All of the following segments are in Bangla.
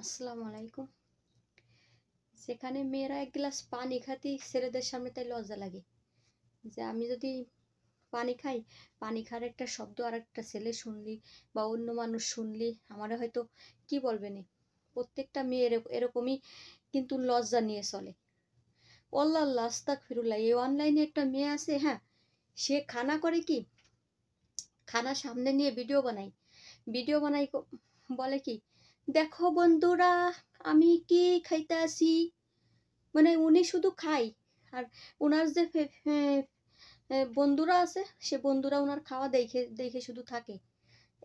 আসসালামু আলাইকুম। যেখানে মেয়েরা এক গ্লাস পানি খাতি ছেলেদের সামনে তাই লজ্জা লাগে যে আমি যদি পানি খাই, পানি খাওয়ার একটা শব্দ আর একটা ছেলে শুনলি বা অন্য মানুষ শুনলি আমারে হয়তো কি বলবে নে। প্রত্যেকটা মেয়ে এরকমই কিন্তু লজ্জা নিয়ে চলে। আল্লাহ আল্লাহ আস্তাগফিরুল্লাহ। এই অনলাইনে একটা মেয়ে আছে, হ্যাঁ, সে খানা করে কি, খানা সামনে নিয়ে ভিডিও বানাই বলে কি, দেখো বন্ধুরা আমি কি খাইতাছি। মানে উনি শুধু খায় আর ওনার যে বন্ধুরা আছে সে বন্ধুরা ওনার খাওয়া দেখে দেখে শুধু থাকে,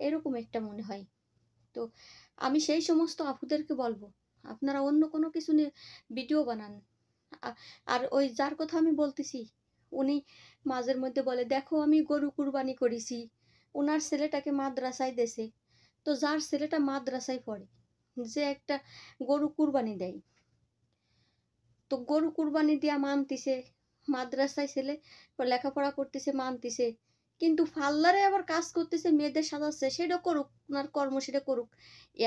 এরকম একটা মনে হয়। তো আমি সেই সমস্ত আপুদেরকে বলবো, আপনারা অন্য কোনো কিছু নিয়ে ভিডিও বানান। আর ওই যার কথা আমি বলতেছি উনি মাঝের মধ্যে বলে দেখো আমি গরু কুরবানি করেছি, ওনার ছেলেটাকে মাদ্রাসায় দেছে। তো যার ছেলেটা মাদ্রাসায় পড়ে, যে একটা গরু কুরবানি দেয়, তো গরু কুরবানি দিয়া মানতিছে, মাদ্রাসায় ছেলে লেখাপড়া করতেছে মানতিছে, কিন্তু ফাল্লারে আবার কাজ করতেছে, মেয়েদের সাজাচ্ছে, সেটা করুক, ওনার কর্ম সেটা করুক।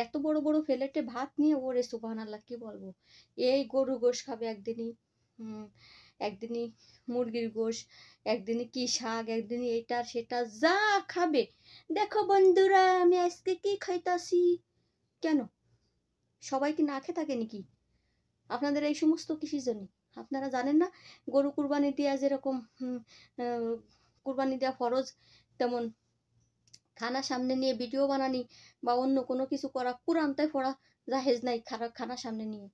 এত বড় বড় প্লেটে ভাত নিয়ে ওরে সুবহানাল্লাহ কি বলবো, এই গরু গোশ খাবে একদিনই, একদিনই মুরগির গোশ, একদিনই কি শাক, একদিনই এটা সেটা যা খাবে। দেখো বন্ধুরা আমি আজকে কি খাইতাছি। কেন, সবাই কি না খেয়ে থাকে নাকি? আপনাদের এই সমস্ত কিসের জন্য? আপনারা জানেন না গরু কুরবানি দেওয়া যেরকম কুরবানি দেওয়া ফরজ, তেমন খানা সামনে নিয়ে ভিডিও বানানি বা অন্য কোনো কিছু করা কোরআনটাই পড়া জাহেজ নাই খারাপ খানা সামনে নিয়ে।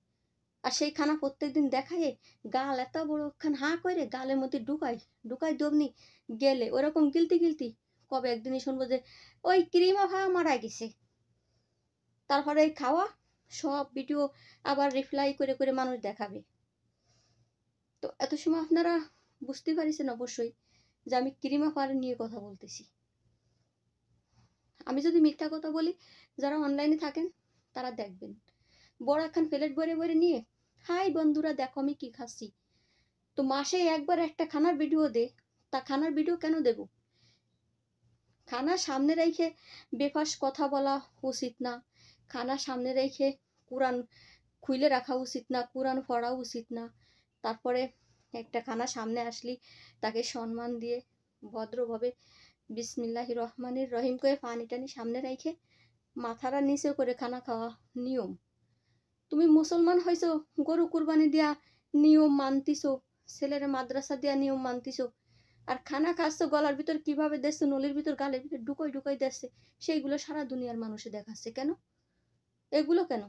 আর সেই খানা প্রত্যেকদিন দেখায় গাল এত বড় খান হাঁ করে গালের মধ্যে ঢুকাই ঢুকাই দমনি গেলে ওরকম গিলতি গিলতি কবে একদিনই শুনবো যে ওই ক্রিমা ভা মারা গেছে। তারপরে এই খাওয়া সব ভিডিও আবার রিপ্লাই করে করে মানুষ দেখাবে। তো এত সময় আপনারা বুঝতে পারছেন অবশ্যই যে আমি ক্রিমা ফার নিয়ে কথা বলতেছি। আমি যদি মিথ্যা কথা বলি, যারা অনলাইনে থাকেন তারা দেখবেন বড় একখান প্লেট ভরে ভরে নিয়ে, হাই বন্ধুরা দেখো আমি কি খাচ্ছি। তো মাসে একবার একটা খানার ভিডিও দে, তা খানার ভিডিও কেন দেব? খানা সামনে রেখে বেফাস কথা বলা উচিত না, খানা সামনে রেখে কোরআন খুলে রাখা উচিত না, কোরআন পড়া উচিত না। তারপরে একটা খানা সামনে আসলি তাকে সম্মান দিয়ে ভদ্রভাবে বিসমিল্লাহির রহমানির রহিম করে পানি টানি সামনে রেখে মাথাটা নিচে করে খানা খাওয়া নিয়ম। তুমি মুসলমান হয়েছো, গরু কুরবানি দেয়া নিয়ম মানতিছো, ছেলের মাদ্রাসা দেয়া নিয়ম মানতিছো, আর খানা খাচ্ছ গলার ভিতর কিভাবে দেখছো, নলির ভিতর গালের ভিতর ঢুকাই ঢুকাই দেখছে, সেইগুলো সারা দুনিয়ার মানুষে দেখাচ্ছে কেন? এগুলো কেন?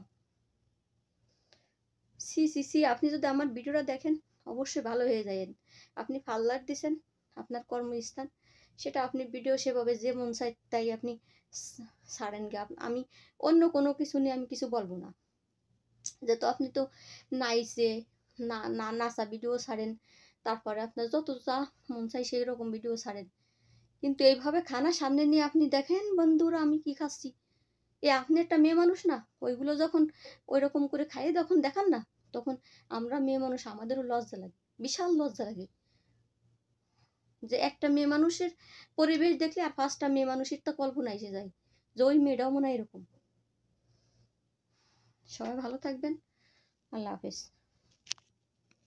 সি সি সি, আপনি যদি আমার ভিডিওটা দেখেন অবশ্যই ভালো হয়ে যাবেন। আপনি পার্লার দিছেন আপনার কর্মস্থান, সেটা আপনি ভিডিও সেভাবে যে মন চায় তাই আপনি ছাড়েন গে। আমি অন্য কোনো কিছু নিয়ে আমি কিছু বলবো না। যে তো আপনি তো নাইসে না না নাচা ভিডিও ছাড়েন, তারপরে আপনার যত যা মন চাই সেই রকম ভিডিও ছাড়েন, কিন্তু এইভাবে খানা সামনে নিয়ে আপনি দেখেন বন্ধুরা আমি কি খাচ্ছি। এ আপনি একটা মেয়ে মানুষ না, ওইগুলো যখন ওই রকম করে খাইয়ে যখন দেখান না, তখন আমরা মেয়ে মানুষ আমাদেরও লজ্জা লাগে, বিশাল লজ্জা লাগে। যে একটা মেয়ে মানুষের পরিবেশ দেখলে আর 5টা মেয়ে মানুষের তা কল্পনা এসে যায় যে ওই মেয়েটাও মনে হয় এরকম। সবাই ভালো থাকবেন, আল্লাহ হাফেজ।